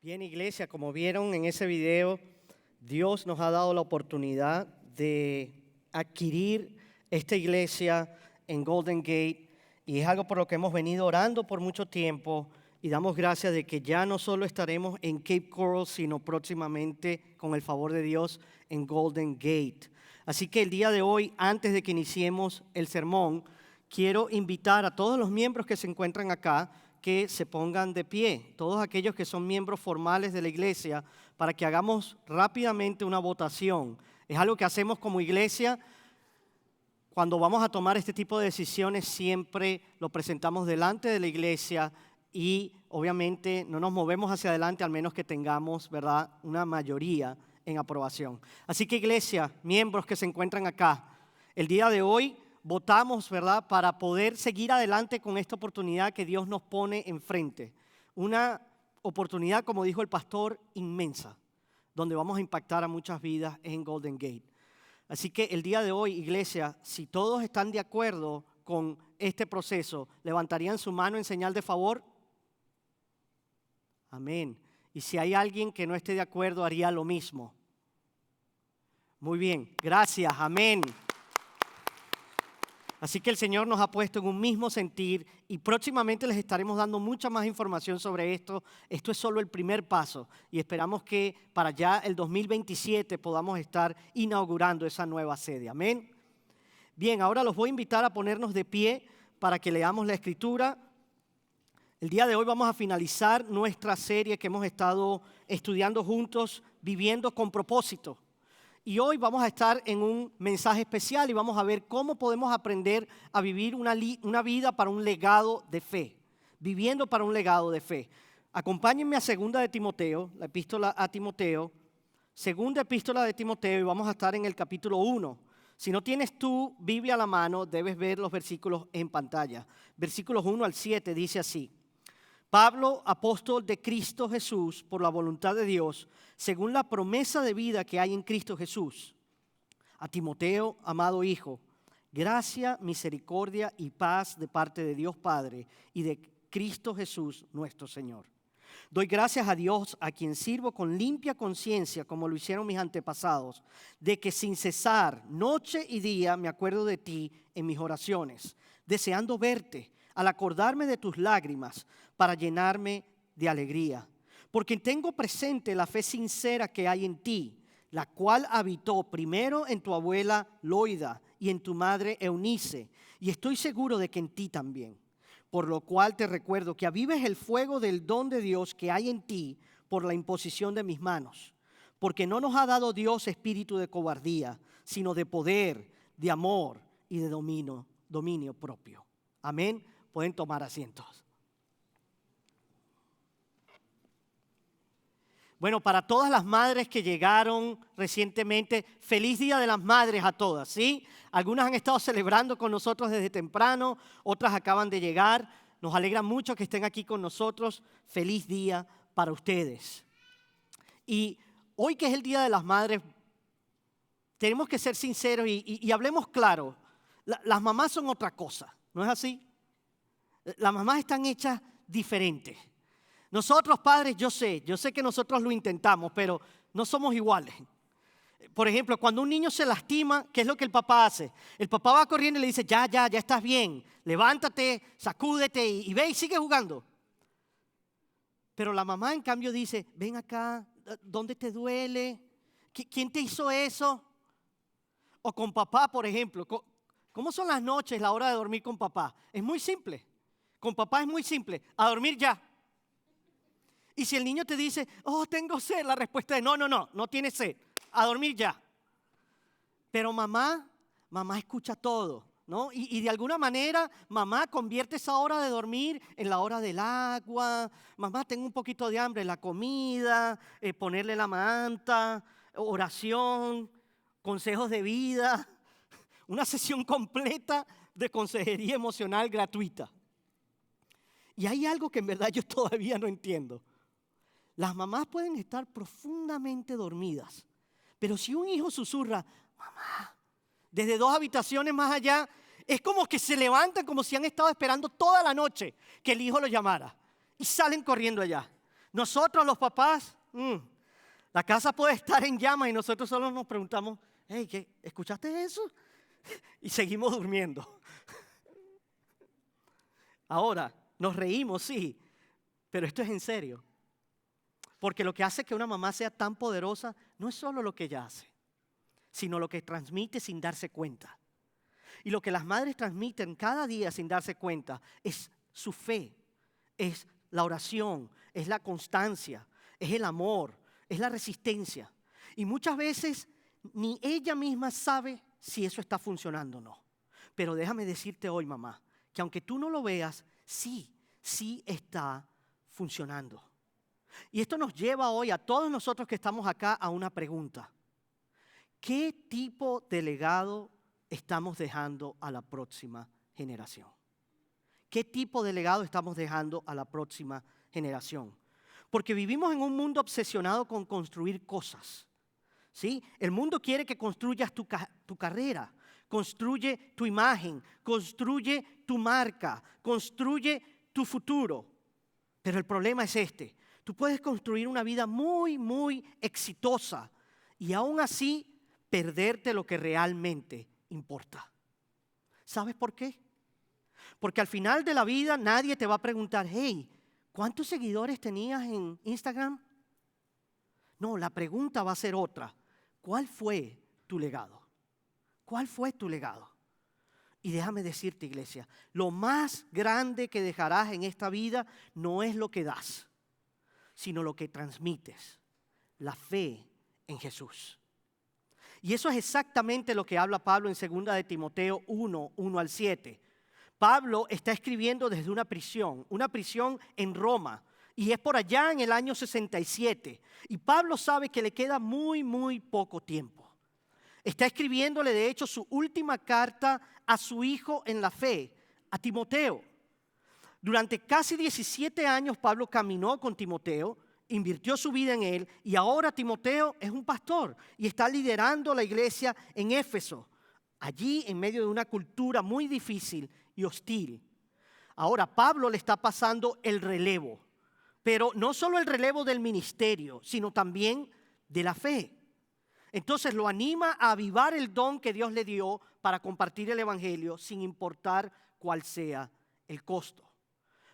Bien, iglesia, como vieron en ese video, Dios nos ha dado la oportunidad de adquirir esta iglesia en Golden Gate y es algo por lo que hemos venido orando por mucho tiempo y damos gracias de que ya no solo estaremos en Cape Coral, sino próximamente, con el favor de Dios, en Golden Gate. Así que el día de hoy, antes de que iniciemos el sermón, quiero invitar a todos los miembros que se encuentran acá que se pongan de pie, todos aquellos que son miembros formales de la iglesia, para que hagamos rápidamente una votación. Es algo que hacemos como iglesia. Cuando vamos a tomar este tipo de decisiones, siempre lo presentamos delante de la iglesia y obviamente no nos movemos hacia adelante al menos que tengamos, ¿verdad?, una mayoría en aprobación. Así que iglesia, miembros que se encuentran acá, el día de hoy votamos, ¿verdad?, para poder seguir adelante con esta oportunidad que Dios nos pone enfrente. Una oportunidad, como dijo el pastor, inmensa, donde vamos a impactar a muchas vidas en Golden Gate. Así que el día de hoy, iglesia, si todos están de acuerdo con este proceso, ¿levantarían su mano en señal de favor? Amén. Y si hay alguien que no esté de acuerdo, haría lo mismo. Muy bien, gracias, amén. Así que el Señor nos ha puesto en un mismo sentir y próximamente les estaremos dando mucha más información sobre esto. Esto es solo el primer paso y esperamos que para ya el 2027 podamos estar inaugurando esa nueva sede. Amén. Bien, ahora los voy a invitar a ponernos de pie para que leamos la Escritura. El día de hoy vamos a finalizar nuestra serie que hemos estado estudiando juntos, Viviendo con Propósito. Y hoy vamos a estar en un mensaje especial y vamos a ver cómo podemos aprender a vivir una vida para un legado de fe, viviendo para un legado de fe. Acompáñenme a Segunda de Timoteo, la epístola a Timoteo, Segunda epístola de Timoteo y vamos a estar en el capítulo 1. Si no tienes tu Biblia a la mano, debes ver los versículos en pantalla. Versículos 1 al 7 dice así: Pablo, apóstol de Cristo Jesús, por la voluntad de Dios, según la promesa de vida que hay en Cristo Jesús. A Timoteo, amado hijo, gracia, misericordia y paz de parte de Dios Padre y de Cristo Jesús nuestro Señor. Doy gracias a Dios, a quien sirvo con limpia conciencia, como lo hicieron mis antepasados, de que sin cesar, noche y día, me acuerdo de ti en mis oraciones, deseando verte, al acordarme de tus lágrimas, para llenarme de alegría. Porque tengo presente la fe sincera que hay en ti, la cual habitó primero en tu abuela Loida y en tu madre Eunice, y estoy seguro de que en ti también. Por lo cual te recuerdo que avives el fuego del don de Dios que hay en ti por la imposición de mis manos. Porque no nos ha dado Dios espíritu de cobardía, sino de poder, de amor y de dominio propio. Amén. Pueden tomar asientos. Bueno, para todas las madres que llegaron recientemente, feliz Día de las Madres a todas, ¿sí? Algunas han estado celebrando con nosotros desde temprano, otras acaban de llegar. Nos alegra mucho que estén aquí con nosotros. Feliz día para ustedes. Y hoy que es el Día de las Madres, tenemos que ser sinceros y hablemos claro. Las mamás son otra cosa, ¿no es así? Las mamás están hechas diferentes. Nosotros padres, yo sé que nosotros lo intentamos, pero no somos iguales. Por ejemplo, cuando un niño se lastima, ¿qué es lo que el papá hace? El papá va corriendo y le dice, ya estás bien, levántate, sacúdete y ve y sigue jugando. Pero la mamá en cambio dice, ven acá, ¿dónde te duele? ¿Quién te hizo eso? O con papá, por ejemplo, ¿cómo son las noches, la hora de dormir con papá? Es muy simple. Con papá es muy simple, a dormir ya. Y si el niño te dice, oh, tengo sed, la respuesta es no tienes sed, a dormir ya. Pero mamá escucha todo, ¿no? Y de alguna manera, mamá convierte esa hora de dormir en la hora del agua. Mamá, tengo un poquito de hambre, la comida, ponerle la manta, oración, consejos de vida, una sesión completa de consejería emocional gratuita. Y hay algo que en verdad yo todavía no entiendo. Las mamás pueden estar profundamente dormidas, pero si un hijo susurra, mamá, desde 2 habitaciones más allá, es como que se levantan como si han estado esperando toda la noche que el hijo lo llamara y salen corriendo allá. Nosotros los papás, la casa puede estar en llamas y nosotros solo nos preguntamos, hey, ¿escuchaste eso? Y seguimos durmiendo. Ahora, nos reímos, sí, pero esto es en serio. Porque lo que hace que una mamá sea tan poderosa no es solo lo que ella hace, sino lo que transmite sin darse cuenta. Y lo que las madres transmiten cada día sin darse cuenta es su fe, es la oración, es la constancia, es el amor, es la resistencia. Y muchas veces ni ella misma sabe si eso está funcionando o no. Pero déjame decirte hoy, mamá, que aunque tú no lo veas, sí está funcionando. Y esto nos lleva hoy a todos nosotros que estamos acá a una pregunta. ¿Qué tipo de legado estamos dejando a la próxima generación? ¿Qué tipo de legado estamos dejando a la próxima generación? Porque vivimos en un mundo obsesionado con construir cosas, ¿sí? El mundo quiere que construyas tu carrera, construye tu imagen, construye tu marca, construye tu futuro. Pero el problema es este. Tú puedes construir una vida muy, muy exitosa y aún así perderte lo que realmente importa. ¿Sabes por qué? Porque al final de la vida nadie te va a preguntar, hey, ¿cuántos seguidores tenías en Instagram? No, la pregunta va a ser otra. ¿Cuál fue tu legado? ¿Cuál fue tu legado? Y déjame decirte, iglesia, lo más grande que dejarás en esta vida no es lo que das, sino lo que transmites, la fe en Jesús. Y eso es exactamente lo que habla Pablo en 2 de Timoteo 1, 1 al 7. Pablo está escribiendo desde una prisión en Roma, y es por allá en el año 67. Y Pablo sabe que le queda muy, muy poco tiempo. Está escribiéndole, de hecho, su última carta a su hijo en la fe, a Timoteo. Durante casi 17 años Pablo caminó con Timoteo, invirtió su vida en él y ahora Timoteo es un pastor y está liderando la iglesia en Éfeso, allí en medio de una cultura muy difícil y hostil. Ahora Pablo le está pasando el relevo, pero no solo el relevo del ministerio, sino también de la fe. Entonces lo anima a avivar el don que Dios le dio para compartir el evangelio sin importar cuál sea el costo.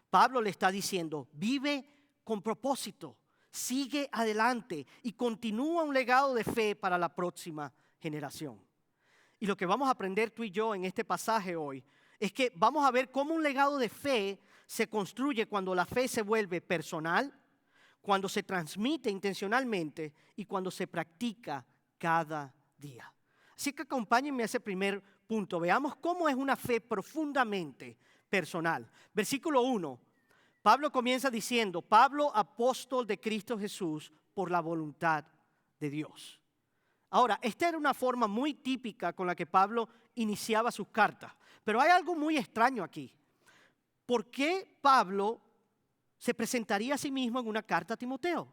Pablo le está diciendo, vive con propósito, sigue adelante y continúa un legado de fe para la próxima generación. Y lo que vamos a aprender tú y yo en este pasaje hoy es que vamos a ver cómo un legado de fe se construye cuando la fe se vuelve personal, cuando se transmite intencionalmente y cuando se practica cada día. Así que acompáñenme a ese primer punto. Veamos cómo es una fe profundamente personal. Versículo 1. Pablo comienza diciendo, Pablo, apóstol de Cristo Jesús, por la voluntad de Dios. Ahora, esta era una forma muy típica con la que Pablo iniciaba sus cartas. Pero hay algo muy extraño aquí. ¿Por qué Pablo se presentaría a sí mismo en una carta a Timoteo?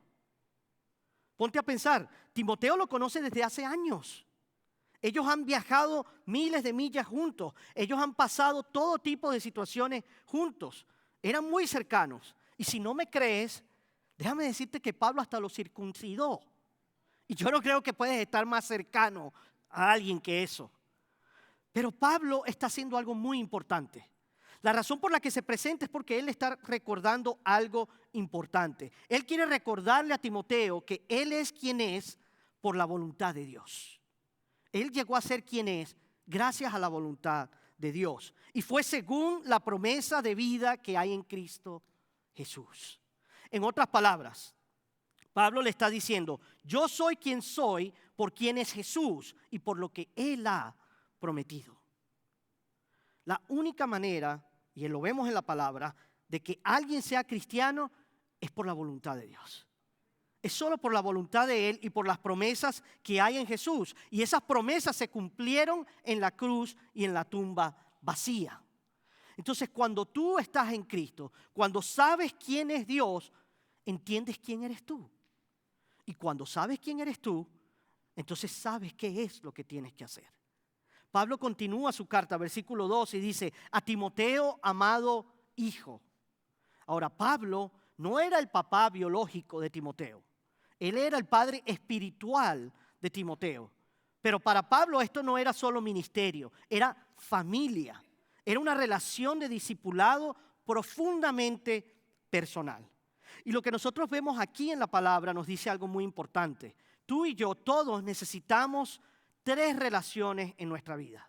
Ponte a pensar, Timoteo lo conoce desde hace años. Ellos han viajado miles de millas juntos. Ellos han pasado todo tipo de situaciones juntos. Eran muy cercanos. Y si no me crees, déjame decirte que Pablo hasta lo circuncidó. Y yo no creo que puedes estar más cercano a alguien que eso. Pero Pablo está haciendo algo muy importante. La razón por la que se presenta es porque él está recordando algo importante. Él quiere recordarle a Timoteo que él es quien es por la voluntad de Dios. Él llegó a ser quien es gracias a la voluntad de Dios. Y fue según la promesa de vida que hay en Cristo Jesús. En otras palabras, Pablo le está diciendo, yo soy quien soy por quien es Jesús y por lo que Él ha prometido. La única manera, y lo vemos en la palabra, de que alguien sea cristiano es por la voluntad de Dios. Es solo por la voluntad de Él y por las promesas que hay en Jesús. Y esas promesas se cumplieron en la cruz y en la tumba vacía. Entonces, cuando tú estás en Cristo, cuando sabes quién es Dios, entiendes quién eres tú. Y cuando sabes quién eres tú, entonces sabes qué es lo que tienes que hacer. Pablo continúa su carta, versículo 2, y dice, a Timoteo, amado hijo. Ahora, Pablo no era el papá biológico de Timoteo. Él era el padre espiritual de Timoteo. Pero para Pablo esto no era solo ministerio, era familia. Era una relación de discipulado profundamente personal. Y lo que nosotros vemos aquí en la palabra nos dice algo muy importante. Tú y yo, todos necesitamos 3 relaciones en nuestra vida.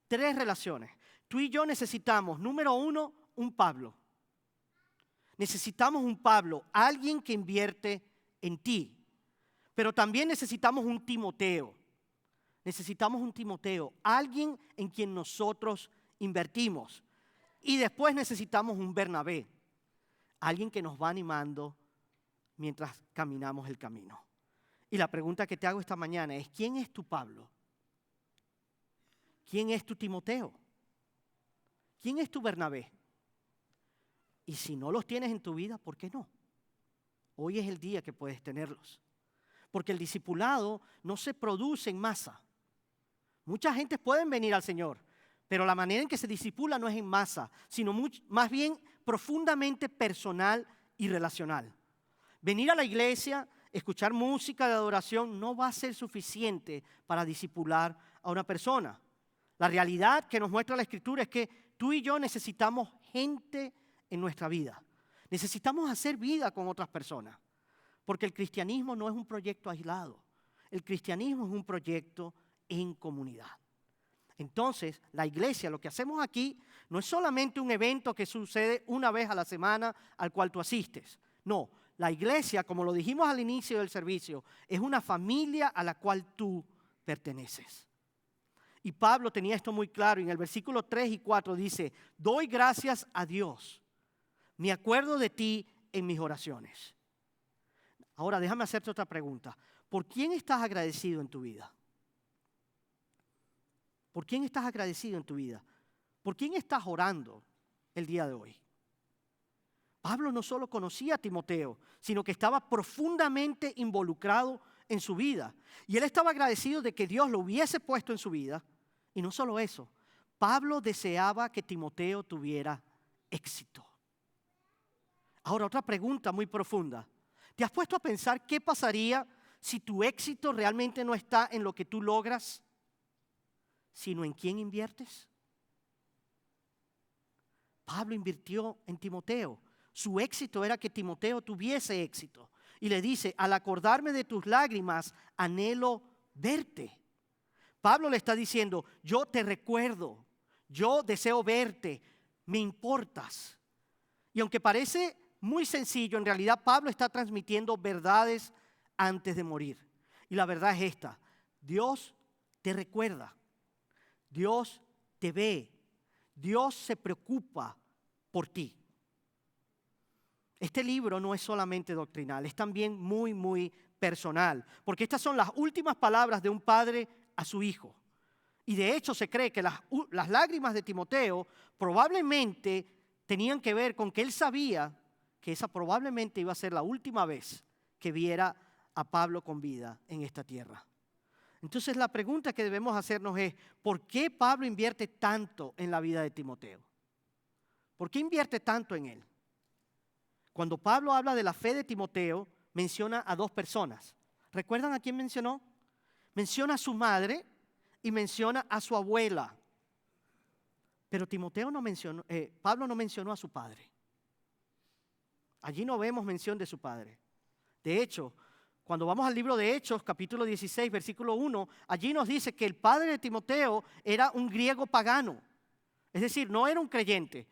3 relaciones. Tú y yo necesitamos, número 1, un Pablo. Necesitamos un Pablo, alguien que invierte en ti. Pero también necesitamos un Timoteo. Necesitamos un Timoteo, alguien en quien nosotros invertimos. Y después necesitamos un Bernabé, alguien que nos va animando mientras caminamos el camino. Y la pregunta que te hago esta mañana es, ¿quién es tu Pablo? ¿Quién es tu Timoteo? ¿Quién es tu Bernabé? Y si no los tienes en tu vida, ¿por qué no? Hoy es el día que puedes tenerlos. Porque el discipulado no se produce en masa. Mucha gente puede venir al Señor, pero la manera en que se discipula no es en masa, sino más bien profundamente personal y relacional. Venir a la iglesia, escuchar música de adoración no va a ser suficiente para discipular a una persona. La realidad que nos muestra la Escritura es que tú y yo necesitamos gente en nuestra vida. Necesitamos hacer vida con otras personas, porque el cristianismo no es un proyecto aislado. El cristianismo es un proyecto en comunidad. Entonces, la iglesia, lo que hacemos aquí, no es solamente un evento que sucede una vez a la semana al cual tú asistes. No, la iglesia, como lo dijimos al inicio del servicio, es una familia a la cual tú perteneces. Y Pablo tenía esto muy claro, y en el versículo 3 y 4 dice, doy gracias a Dios, me acuerdo de ti en mis oraciones. Ahora, déjame hacerte otra pregunta. ¿Por quién estás agradecido en tu vida? ¿Por quién estás agradecido en tu vida? ¿Por quién estás orando el día de hoy? Pablo no solo conocía a Timoteo, sino que estaba profundamente involucrado en su vida. Y él estaba agradecido de que Dios lo hubiese puesto en su vida. Y no solo eso, Pablo deseaba que Timoteo tuviera éxito. Ahora, otra pregunta muy profunda. ¿Te has puesto a pensar qué pasaría si tu éxito realmente no está en lo que tú logras, sino en quién inviertes? Pablo invirtió en Timoteo. Su éxito era que Timoteo tuviese éxito. Y le dice, al acordarme de tus lágrimas, anhelo verte. Pablo le está diciendo, yo te recuerdo, yo deseo verte, me importas. Y aunque parece muy sencillo, en realidad Pablo está transmitiendo verdades antes de morir. Y la verdad es esta, Dios te recuerda, Dios te ve, Dios se preocupa por ti. Este libro no es solamente doctrinal, es también muy, muy personal, porque estas son las últimas palabras de un padre a su hijo. Y de hecho se cree que las lágrimas de Timoteo probablemente tenían que ver con que él sabía que esa probablemente iba a ser la última vez que viera a Pablo con vida en esta tierra. Entonces la pregunta que debemos hacernos es, ¿por qué Pablo invierte tanto en la vida de Timoteo? ¿Por qué invierte tanto en él? Cuando Pablo habla de la fe de Timoteo, menciona a 2 personas. ¿Recuerdan a quién mencionó? Menciona a su madre y menciona a su abuela. Pero Pablo no mencionó a su padre. Allí no vemos mención de su padre. De hecho, cuando vamos al libro de Hechos, capítulo 16, versículo 1, allí nos dice que el padre de Timoteo era un griego pagano. Es decir, no era un creyente.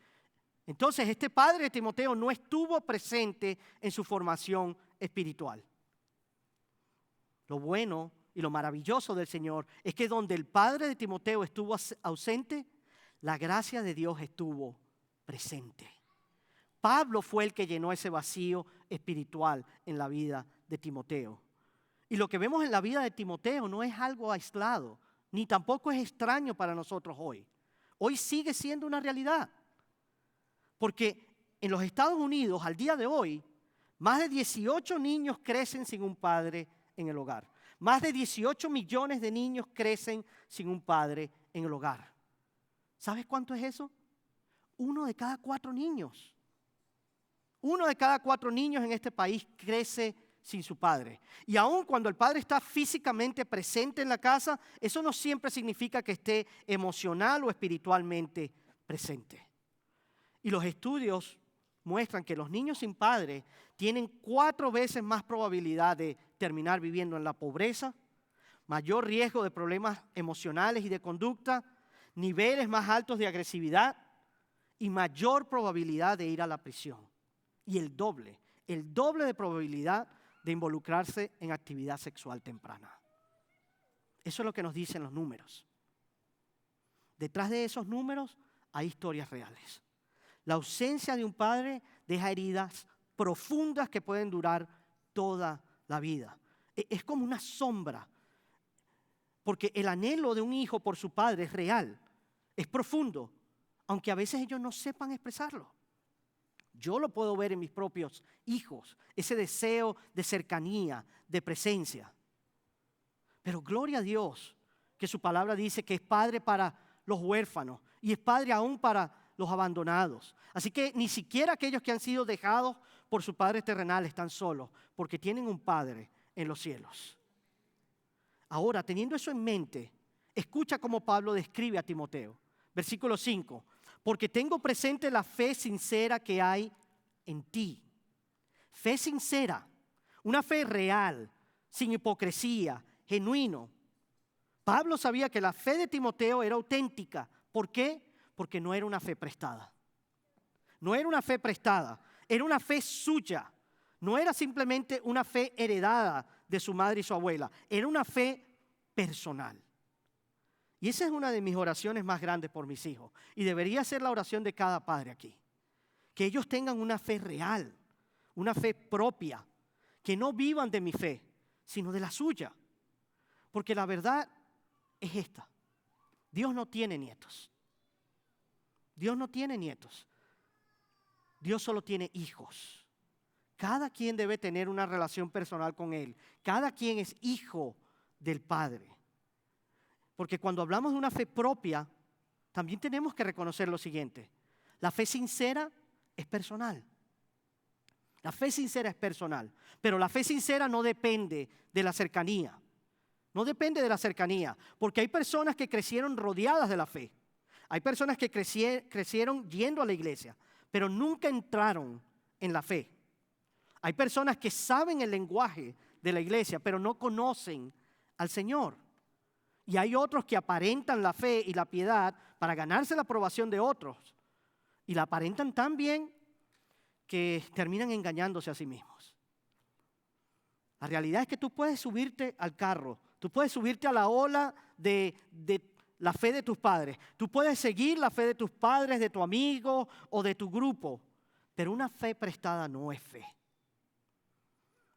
Entonces, este padre de Timoteo no estuvo presente en su formación espiritual. Lo bueno y lo maravilloso del Señor es que donde el padre de Timoteo estuvo ausente, la gracia de Dios estuvo presente. Pablo fue el que llenó ese vacío espiritual en la vida de Timoteo. Y lo que vemos en la vida de Timoteo no es algo aislado, ni tampoco es extraño para nosotros hoy. Hoy sigue siendo una realidad. Porque en los Estados Unidos, al día de hoy, más de 18 niños crecen sin un padre en el hogar. Más de 18 millones de niños crecen sin un padre en el hogar. ¿Sabes cuánto es eso? 1 de cada 4 niños. 1 de cada 4 niños en este país crece sin su padre. Y aun cuando el padre está físicamente presente en la casa, eso no siempre significa que esté emocional o espiritualmente presente. Y los estudios muestran que los niños sin padre tienen 4 veces más probabilidad de terminar viviendo en la pobreza, mayor riesgo de problemas emocionales y de conducta, niveles más altos de agresividad y mayor probabilidad de ir a la prisión. Y el doble de probabilidad de involucrarse en actividad sexual temprana. Eso es lo que nos dicen los números. Detrás de esos números hay historias reales. La ausencia de un padre deja heridas profundas que pueden durar toda la vida. Es como una sombra, porque el anhelo de un hijo por su padre es real, es profundo, aunque a veces ellos no sepan expresarlo. Yo lo puedo ver en mis propios hijos, ese deseo de cercanía, de presencia. Pero gloria a Dios que su palabra dice que es padre para los huérfanos y es padre aún para los abandonados. Así que ni siquiera aquellos que han sido dejados por su padre terrenal están solos, porque tienen un padre en los cielos. Ahora, teniendo eso en mente, escucha cómo Pablo describe a Timoteo. Versículo 5. Porque tengo presente la fe sincera que hay en ti. Fe sincera, una fe real, sin hipocresía, genuino. Pablo sabía que la fe de Timoteo era auténtica. ¿Por qué? Porque no era una fe prestada. No era una fe prestada, era una fe suya. No era simplemente una fe heredada de su madre y su abuela. Era una fe personal. Y esa es una de mis oraciones más grandes por mis hijos. Y debería ser la oración de cada padre aquí. Que ellos tengan una fe real, una fe propia. Que no vivan de mi fe, sino de la suya. Porque la verdad es esta. Dios no tiene nietos. Dios no tiene nietos. Dios solo tiene hijos. Cada quien debe tener una relación personal con Él. Cada quien es hijo del Padre. Porque cuando hablamos de una fe propia, también tenemos que reconocer lo siguiente. La fe sincera es personal. La fe sincera es personal. Pero la fe sincera no depende de la cercanía. No depende de la cercanía. Porque hay personas que crecieron rodeadas de la fe. Hay personas que crecieron yendo a la iglesia, pero nunca entraron en la fe. Hay personas que saben el lenguaje de la iglesia, pero no conocen al Señor. Y hay otros que aparentan la fe y la piedad para ganarse la aprobación de otros. Y la aparentan tan bien que terminan engañándose a sí mismos. La realidad es que tú puedes subirte al carro, tú puedes subirte a la ola de la fe de tus padres. Tú puedes seguir la fe de tus padres, de tu amigo o de tu grupo. Pero una fe prestada no es fe.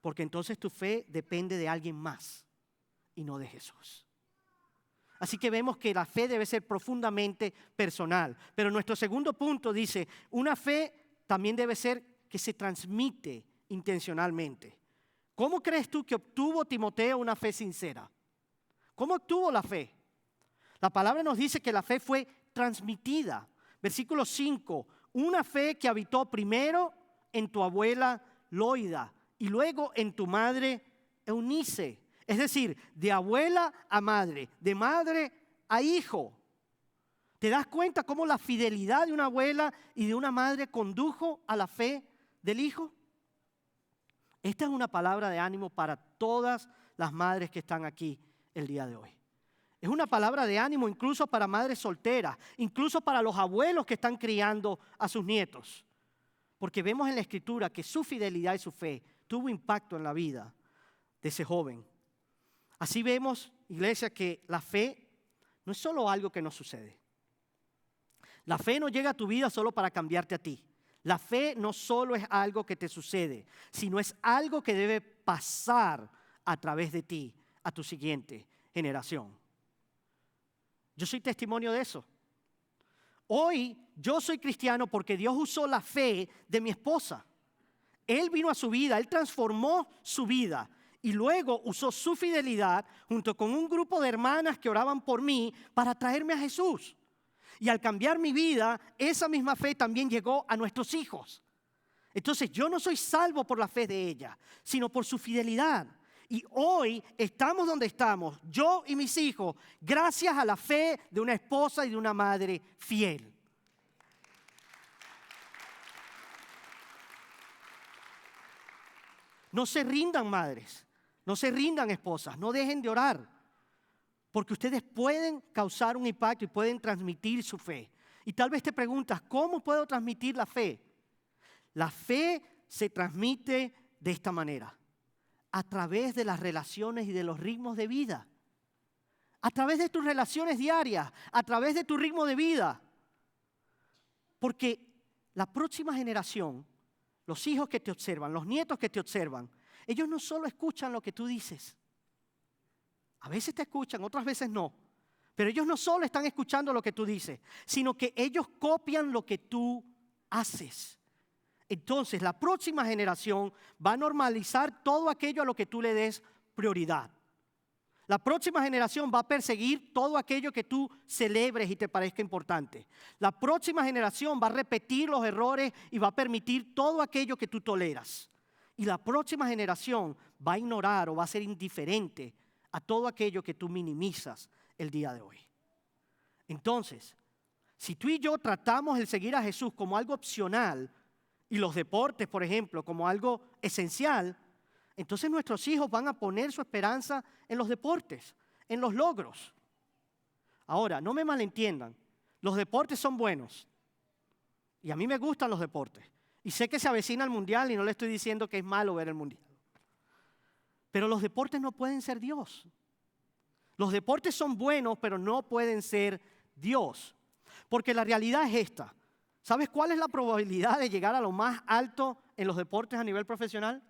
Porque entonces tu fe depende de alguien más y no de Jesús. Así que vemos que la fe debe ser profundamente personal. Pero nuestro segundo punto dice, una fe también debe ser que se transmite intencionalmente. ¿Cómo crees tú que obtuvo Timoteo una fe sincera? ¿Cómo obtuvo la fe? La palabra nos dice que la fe fue transmitida. Versículo 5, una fe que habitó primero en tu abuela Loida y luego en tu madre Eunice. Es decir, de abuela a madre, de madre a hijo. ¿Te das cuenta cómo la fidelidad de una abuela y de una madre condujo a la fe del hijo? Esta es una palabra de ánimo para todas las madres que están aquí el día de hoy. Es una palabra de ánimo incluso para madres solteras, incluso para los abuelos que están criando a sus nietos. Porque vemos en la Escritura que su fidelidad y su fe tuvo impacto en la vida de ese joven. Así vemos, iglesia, que la fe no es solo algo que nos sucede. La fe no llega a tu vida solo para cambiarte a ti. La fe no solo es algo que te sucede, sino es algo que debe pasar a través de ti a tu siguiente generación. Yo soy testimonio de eso. Hoy yo soy cristiano porque Dios usó la fe de mi esposa. Él vino a su vida, Él transformó su vida y luego usó su fidelidad junto con un grupo de hermanas que oraban por mí para traerme a Jesús. Y al cambiar mi vida, esa misma fe también llegó a nuestros hijos. Entonces yo no soy salvo por la fe de ella, sino por su fidelidad. Y hoy estamos donde estamos, yo y mis hijos, gracias a la fe de una esposa y de una madre fiel. No se rindan, madres, no se rindan, esposas, no dejen de orar, porque ustedes pueden causar un impacto y pueden transmitir su fe. Y tal vez te preguntas, ¿cómo puedo transmitir la fe? La fe se transmite de esta manera, a través de las relaciones y de los ritmos de vida, a través de tus relaciones diarias, a través de tu ritmo de vida. Porque la próxima generación, los hijos que te observan, los nietos que te observan, ellos no solo escuchan lo que tú dices. A veces te escuchan, otras veces no. Pero ellos no solo están escuchando lo que tú dices, sino que ellos copian lo que tú haces. Entonces, la próxima generación va a normalizar todo aquello a lo que tú le des prioridad. La próxima generación va a perseguir todo aquello que tú celebres y te parezca importante. La próxima generación va a repetir los errores y va a permitir todo aquello que tú toleras. Y la próxima generación va a ignorar o va a ser indiferente a todo aquello que tú minimizas el día de hoy. Entonces, si tú y yo tratamos el seguir a Jesús como algo opcional y los deportes, por ejemplo, como algo esencial, entonces nuestros hijos van a poner su esperanza en los deportes, en los logros. Ahora, no me malentiendan, los deportes son buenos y a mí me gustan los deportes. Y sé que se avecina el mundial y no le estoy diciendo que es malo ver el mundial. Pero los deportes no pueden ser Dios. Los deportes son buenos, pero no pueden ser Dios. Porque la realidad es esta. ¿Sabes cuál es la probabilidad de llegar a lo más alto en los deportes a nivel profesional?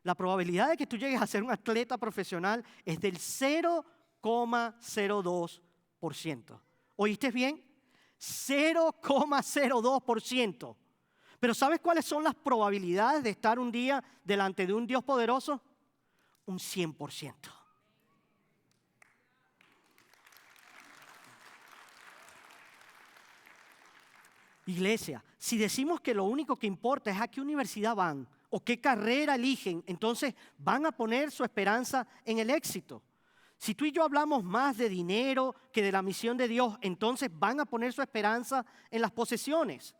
La probabilidad de que tú llegues a ser un atleta profesional es del 0,02%. ¿Oíste bien? 0,02%. Pero ¿sabes cuáles son las probabilidades de estar un día delante de un Dios poderoso? Un 100%. Iglesia, si decimos que lo único que importa es a qué universidad van o qué carrera eligen, entonces van a poner su esperanza en el éxito. Si tú y yo hablamos más de dinero que de la misión de Dios, entonces van a poner su esperanza en las posesiones.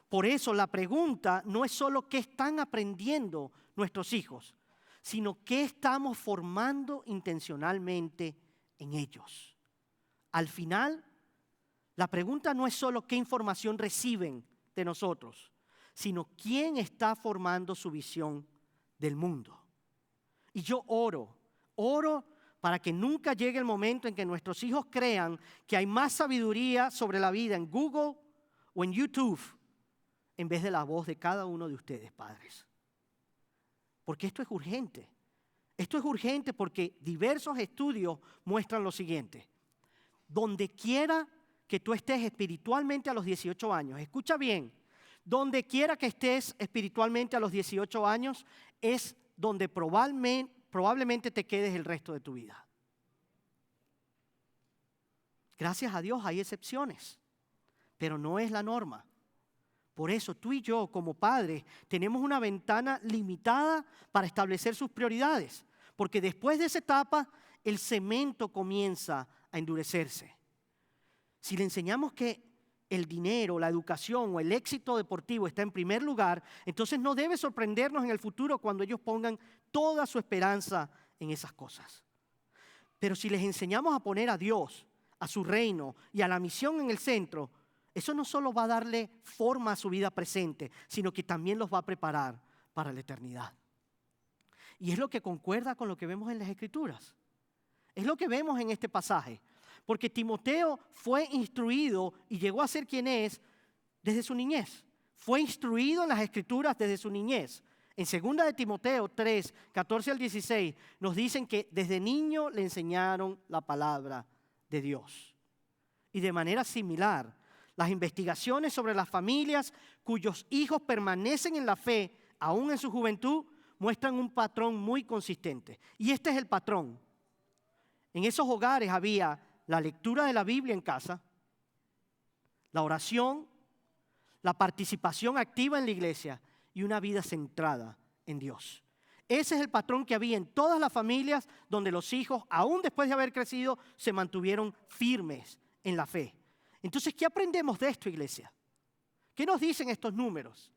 Por eso la pregunta no es solo qué están aprendiendo nuestros hijos, sino qué estamos formando intencionalmente en ellos. Al final, la pregunta no es solo qué información reciben de nosotros, sino quién está formando su visión del mundo. Y yo oro para que nunca llegue el momento en que nuestros hijos crean que hay más sabiduría sobre la vida en Google o en YouTube en vez de la voz de cada uno de ustedes, padres. Porque esto es urgente. Esto es urgente porque diversos estudios muestran lo siguiente. Donde quiera que tú estés espiritualmente a los 18 años, escucha bien, donde quiera que estés espiritualmente a los 18 años es donde probablemente te quedes el resto de tu vida. Gracias a Dios hay excepciones, pero no es la norma. Por eso tú y yo como padres tenemos una ventana limitada para establecer sus prioridades, porque después de esa etapa el cemento comienza a endurecerse. Si le enseñamos que el dinero, la educación o el éxito deportivo está en primer lugar, entonces no debe sorprendernos en el futuro cuando ellos pongan toda su esperanza en esas cosas. Pero si les enseñamos a poner a Dios, a su reino y a la misión en el centro, eso no solo va a darle forma a su vida presente, sino que también los va a preparar para la eternidad. Y es lo que concuerda con lo que vemos en las Escrituras. Es lo que vemos en este pasaje. Porque Timoteo fue instruido y llegó a ser quien es desde su niñez. Fue instruido en las Escrituras desde su niñez. En 2 de Timoteo 3, 14 al 16 nos dicen que desde niño le enseñaron la palabra de Dios. Y de manera similar, las investigaciones sobre las familias cuyos hijos permanecen en la fe aún en su juventud muestran un patrón muy consistente. Y este es el patrón. En esos hogares había la lectura de la Biblia en casa, la oración, la participación activa en la iglesia y una vida centrada en Dios. Ese es el patrón que había en todas las familias donde los hijos, aún después de haber crecido, se mantuvieron firmes en la fe. Entonces, ¿qué aprendemos de esto, iglesia? ¿Qué nos dicen estos números?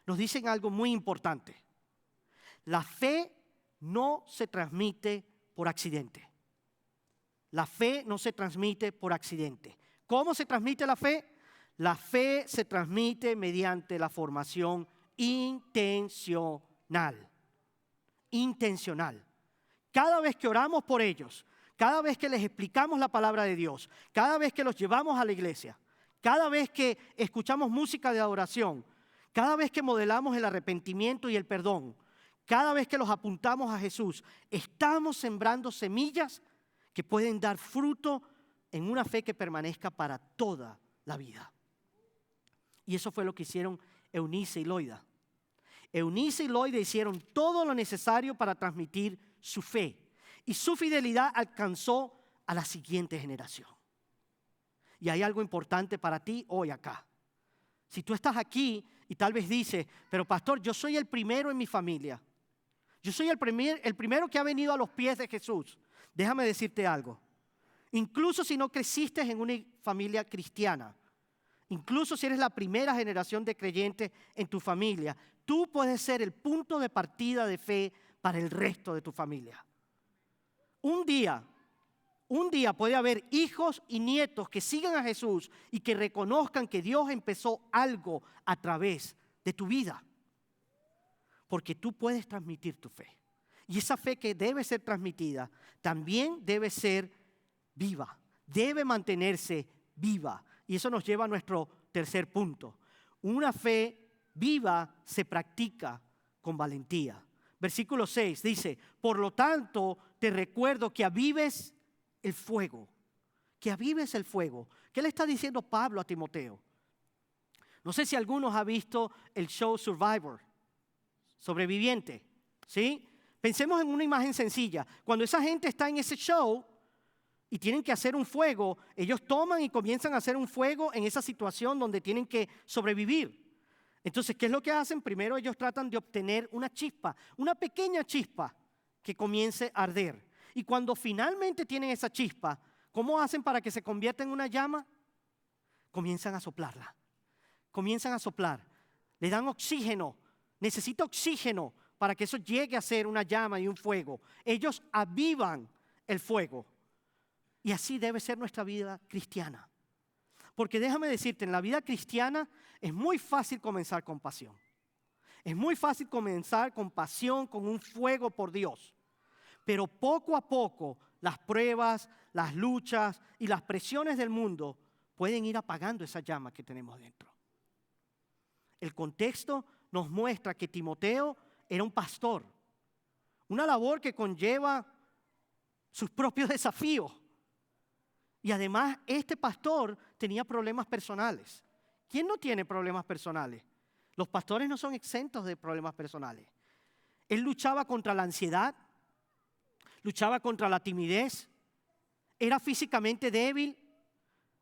Nos dicen algo muy importante. La fe no se transmite por accidente. La fe no se transmite por accidente. ¿Cómo se transmite la fe? La fe se transmite mediante la formación intencional. Intencional. Cada vez que oramos por ellos, cada vez que les explicamos la palabra de Dios, cada vez que los llevamos a la iglesia, cada vez que escuchamos música de adoración, cada vez que modelamos el arrepentimiento y el perdón, cada vez que los apuntamos a Jesús, estamos sembrando semillas que pueden dar fruto en una fe que permanezca para toda la vida. Y eso fue lo que hicieron Eunice y Loida. Eunice y Loida hicieron todo lo necesario para transmitir su fe. Y su fidelidad alcanzó a la siguiente generación. Y hay algo importante para ti hoy acá. Si tú estás aquí y tal vez dices, pero pastor, yo soy el primero en mi familia. Yo soy el primero que ha venido a los pies de Jesús. Déjame decirte algo. Incluso si no creciste en una familia cristiana, incluso si eres la primera generación de creyentes en tu familia, tú puedes ser el punto de partida de fe para el resto de tu familia. Un día puede haber hijos y nietos que sigan a Jesús y que reconozcan que Dios empezó algo a través de tu vida. Porque tú puedes transmitir tu fe. Y esa fe que debe ser transmitida también debe ser viva, debe mantenerse viva. Y eso nos lleva a nuestro tercer punto. Una fe viva se practica con valentía. Versículo 6 dice, por lo tanto te recuerdo que avives el fuego. Que avives el fuego. ¿Qué le está diciendo Pablo a Timoteo? No sé si algunos han visto el show Survivor, Sobreviviente, ¿sí? Pensemos en una imagen sencilla. Cuando esa gente está en ese show y tienen que hacer un fuego, ellos toman y comienzan a hacer un fuego en esa situación donde tienen que sobrevivir. Entonces, ¿qué es lo que hacen? Primero ellos tratan de obtener una chispa, una pequeña chispa que comience a arder. Y cuando finalmente tienen esa chispa, ¿cómo hacen para que se convierta en una llama? Comienzan a soplarla. Comienzan a soplar. Le dan oxígeno. Necesita oxígeno para que eso llegue a ser una llama y un fuego. Ellos avivan el fuego. Y así debe ser nuestra vida cristiana. Porque déjame decirte, en la vida cristiana es muy fácil comenzar con pasión. Es muy fácil comenzar con pasión, con un fuego por Dios. Pero poco a poco las pruebas, las luchas y las presiones del mundo pueden ir apagando esa llama que tenemos dentro. El contexto nos muestra que Timoteo era un pastor. Una labor que conlleva sus propios desafíos. Y además este pastor tenía problemas personales. ¿Quién no tiene problemas personales? Los pastores no son exentos de problemas personales. Él luchaba contra la ansiedad, luchaba contra la timidez, era físicamente débil,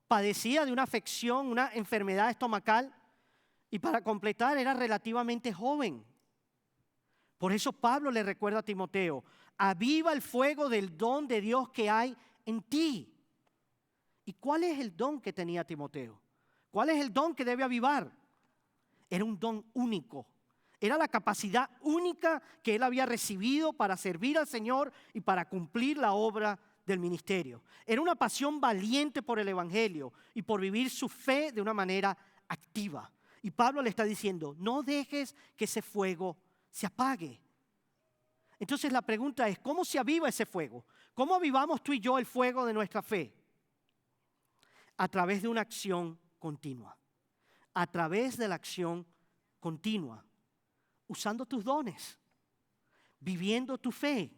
padecía de una afección, una enfermedad estomacal y para completar era relativamente joven. Por eso Pablo le recuerda a Timoteo, aviva el fuego del don de Dios que hay en ti. ¿Y cuál es el don que tenía Timoteo? ¿Cuál es el don que debe avivar? Era un don único. Era la capacidad única que él había recibido para servir al Señor y para cumplir la obra del ministerio. Era una pasión valiente por el Evangelio y por vivir su fe de una manera activa. Y Pablo le está diciendo, no dejes que ese fuego se apague. Entonces la pregunta es, ¿cómo se aviva ese fuego? ¿Cómo avivamos tú y yo el fuego de nuestra fe? A través de una acción continua. A través de la acción continua. Usando tus dones. Viviendo tu fe.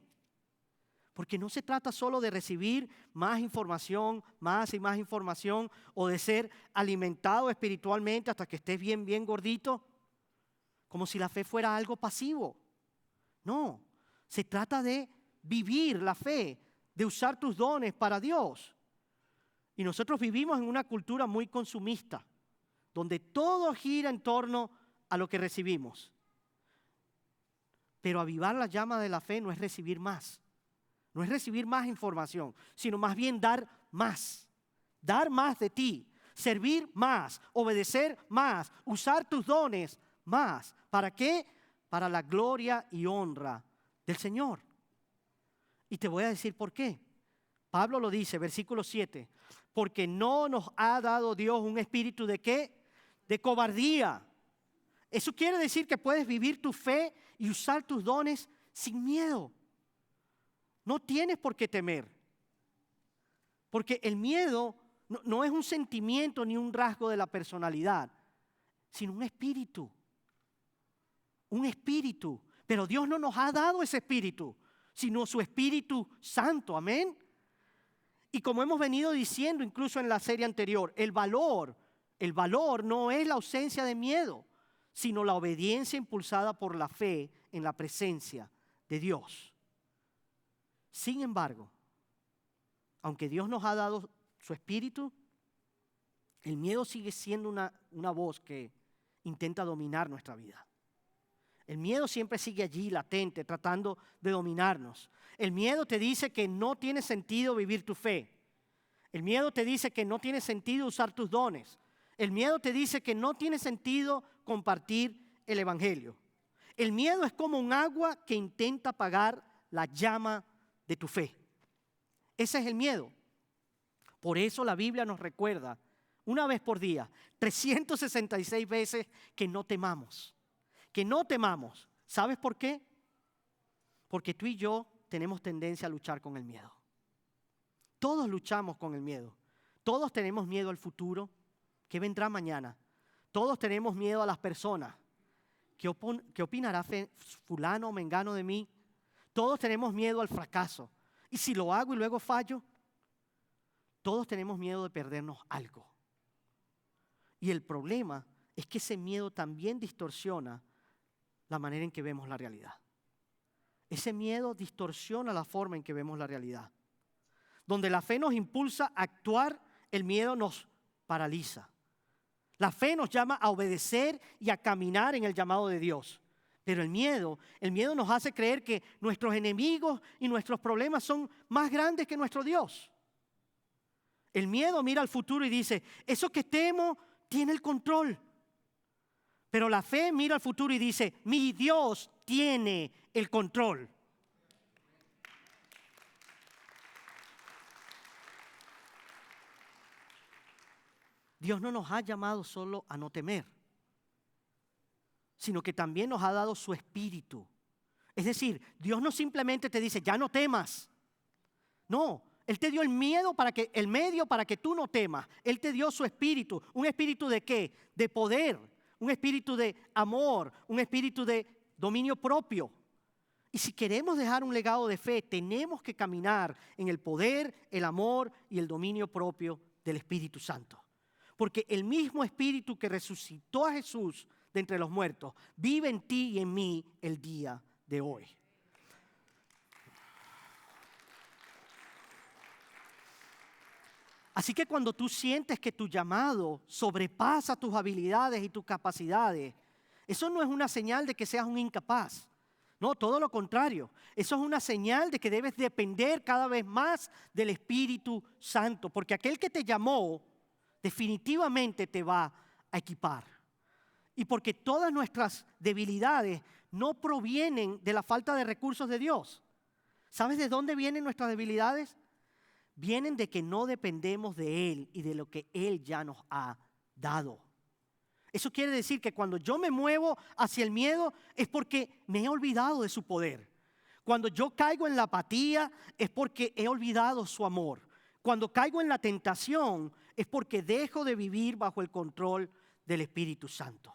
Porque no se trata solo de recibir más información, más y más información, o de ser alimentado espiritualmente hasta que estés bien, bien gordito, como si la fe fuera algo pasivo. No, se trata de vivir la fe, de usar tus dones para Dios. Y nosotros vivimos en una cultura muy consumista, donde todo gira en torno a lo que recibimos. Pero avivar la llama de la fe no es recibir más. No es recibir más información, sino más bien dar más. Dar más de ti, servir más, obedecer más, usar tus dones más. ¿Para qué? Para la gloria y honra del Señor. Y te voy a decir por qué. Pablo lo dice, versículo 7. Porque no nos ha dado Dios un espíritu ¿de qué? De cobardía. Eso quiere decir que puedes vivir tu fe y usar tus dones sin miedo. No tienes por qué temer. Porque el miedo no es un sentimiento ni un rasgo de la personalidad, sino un espíritu. Un espíritu. Pero Dios no nos ha dado ese espíritu, sino su Espíritu Santo. Amén. Y como hemos venido diciendo incluso en la serie anterior, el valor no es la ausencia de miedo, sino la obediencia impulsada por la fe en la presencia de Dios. Sin embargo, aunque Dios nos ha dado su Espíritu, el miedo sigue siendo una voz que intenta dominar nuestra vida. El miedo siempre sigue allí, latente, tratando de dominarnos. El miedo te dice que no tiene sentido vivir tu fe. El miedo te dice que no tiene sentido usar tus dones. El miedo te dice que no tiene sentido compartir el Evangelio. El miedo es como un agua que intenta apagar la llama de tu fe. Ese es el miedo. Por eso la Biblia nos recuerda una vez por día, 366 veces, que no temamos. Que no temamos. ¿Sabes por qué? Porque tú y yo tenemos tendencia a luchar con el miedo. Todos luchamos con el miedo. Todos tenemos miedo al futuro, que vendrá mañana. Todos tenemos miedo a las personas. ¿Qué opinará fulano o mengano de mí? Todos tenemos miedo al fracaso. ¿Y si lo hago y luego fallo? Todos tenemos miedo de perdernos algo. Y el problema es que ese miedo también distorsiona la manera en que vemos la realidad. Ese miedo distorsiona la forma en que vemos la realidad. Donde la fe nos impulsa a actuar, el miedo nos paraliza. La fe nos llama a obedecer y a caminar en el llamado de Dios. Pero el miedo nos hace creer que nuestros enemigos y nuestros problemas son más grandes que nuestro Dios. El miedo mira al futuro y dice, eso que temo tiene el control. Pero la fe mira al futuro y dice, mi Dios tiene el control. Dios no nos ha llamado solo a no temer, sino que también nos ha dado su Espíritu. Es decir, Dios no simplemente te dice, ya no temas. No, Él te dio el medio para que tú no temas. Él te dio su Espíritu. ¿Un espíritu de qué? De poder. Un espíritu de amor, un espíritu de dominio propio. Y si queremos dejar un legado de fe, tenemos que caminar en el poder, el amor y el dominio propio del Espíritu Santo. Porque el mismo Espíritu que resucitó a Jesús de entre los muertos vive en ti y en mí el día de hoy. Así que cuando tú sientes que tu llamado sobrepasa tus habilidades y tus capacidades, eso no es una señal de que seas un incapaz. No, todo lo contrario. Eso es una señal de que debes depender cada vez más del Espíritu Santo, porque aquel que te llamó definitivamente te va a equipar. Y porque todas nuestras debilidades no provienen de la falta de recursos de Dios. ¿Sabes de dónde vienen nuestras debilidades? Vienen de que no dependemos de Él y de lo que Él ya nos ha dado. Eso quiere decir que cuando yo me muevo hacia el miedo es porque me he olvidado de su poder. Cuando yo caigo en la apatía es porque he olvidado su amor. Cuando caigo en la tentación es porque dejo de vivir bajo el control del Espíritu Santo.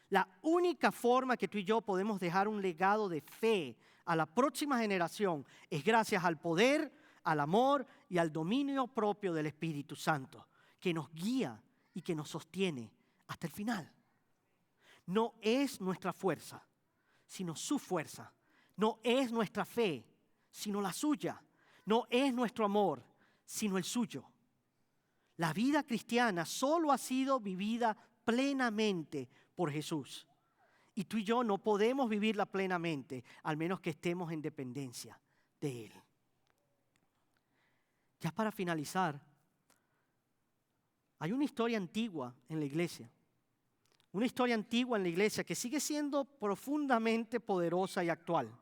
La única forma que tú y yo podemos dejar un legado de fe a la próxima generación es gracias al poder, al amor y al dominio propio del Espíritu Santo, que nos guía y que nos sostiene hasta el final. No es nuestra fuerza, sino su fuerza. No es nuestra fe, sino la suya. No es nuestro amor, sino el suyo. La vida cristiana solo ha sido vivida plenamente por Jesús. Y tú y yo no podemos vivirla plenamente, al menos que estemos en dependencia de Él. Ya para finalizar, hay una historia antigua en la iglesia. Una historia antigua en la iglesia que sigue siendo profundamente poderosa y actual.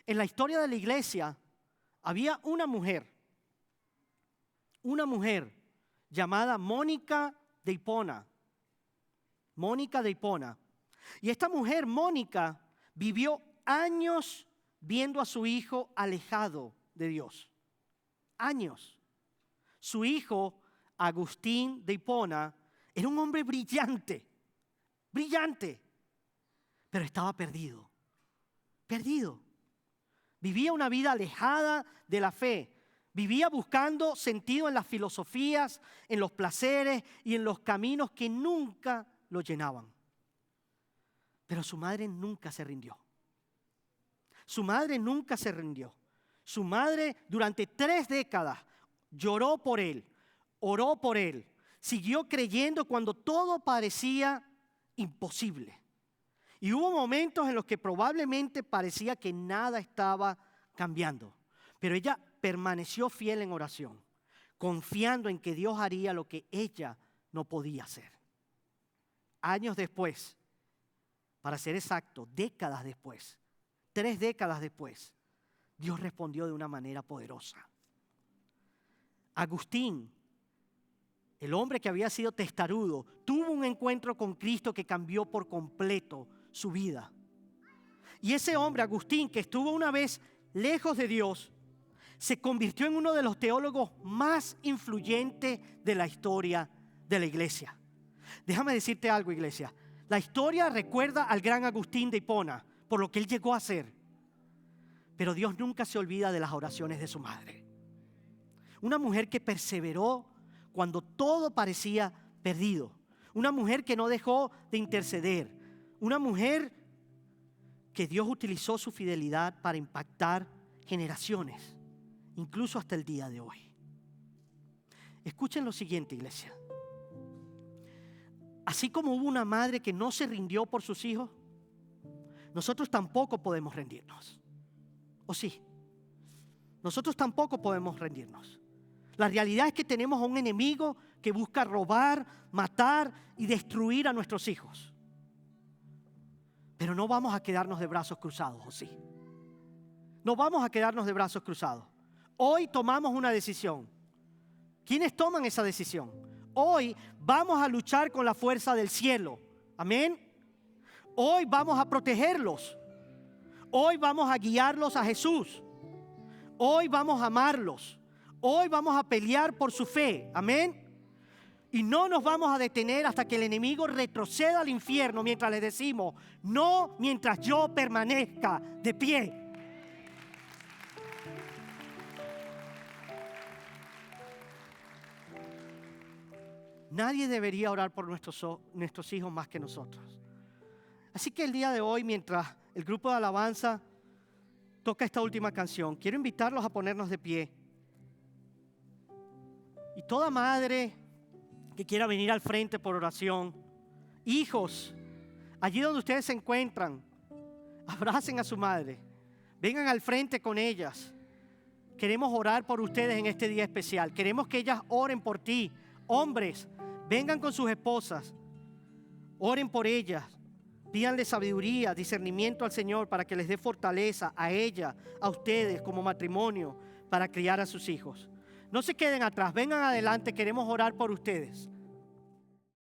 En la historia de la iglesia había una mujer llamada Mónica de Hipona. Mónica de Hipona. Y esta mujer, Mónica, vivió años viendo a su hijo alejado de Dios. Años. Su hijo, Agustín de Hipona, era un hombre brillante, pero estaba perdido. Vivía una vida alejada de la fe. Vivía buscando sentido en las filosofías, en los placeres y en los caminos que nunca lo llenaban. Pero su madre nunca se rindió. Su madre durante 3 décadas lloró por él, oró por él, siguió creyendo cuando todo parecía imposible. Y hubo momentos en los que probablemente parecía que nada estaba cambiando. Pero ella permaneció fiel en oración, confiando en que Dios haría lo que ella no podía hacer. Años después, para ser exacto, décadas después, 3 décadas después, Dios respondió de una manera poderosa. Agustín, el hombre que había sido testarudo, tuvo un encuentro con Cristo que cambió por completo su vida. Y ese hombre, Agustín, que estuvo una vez lejos de Dios, se convirtió en uno de los teólogos más influyentes de la historia de la iglesia. Déjame decirte algo, iglesia. La historia recuerda al gran Agustín de Hipona por lo que él llegó a hacer. Pero Dios nunca se olvida de las oraciones de su madre. Una mujer que perseveró cuando todo parecía perdido. Una mujer que no dejó de interceder. Una mujer que Dios utilizó su fidelidad para impactar generaciones, incluso hasta el día de hoy. Escuchen lo siguiente, iglesia. Así como hubo una madre que no se rindió por sus hijos, nosotros tampoco podemos rendirnos. ¿O sí? Nosotros tampoco podemos rendirnos. La realidad es que tenemos a un enemigo que busca robar, matar y destruir a nuestros hijos. Pero no vamos a quedarnos de brazos cruzados, ¿o sí? No vamos a quedarnos de brazos cruzados. Hoy tomamos una decisión. ¿Quiénes toman esa decisión? Hoy vamos a luchar con la fuerza del cielo. Amén. Hoy vamos a protegerlos. Hoy vamos a guiarlos a Jesús. Hoy vamos a amarlos. Hoy vamos a pelear por su fe. Amén. Y no nos vamos a detener hasta que el enemigo retroceda al infierno mientras le decimos, no mientras yo permanezca de pie. Nadie debería orar por nuestros hijos más que nosotros. Así que el día de hoy, mientras el grupo de alabanza toca esta última canción, quiero invitarlos a ponernos de pie. Y toda madre que quiera venir al frente por oración, hijos, allí donde ustedes se encuentran, abracen a su madre, vengan al frente con ellas. Queremos orar por ustedes en este día especial. Queremos que ellas oren por ti. Hombres, vengan con sus esposas, oren por ellas, pídanle sabiduría, discernimiento al Señor para que les dé fortaleza a ella, a ustedes como matrimonio, para criar a sus hijos. No se queden atrás, vengan adelante, queremos orar por ustedes.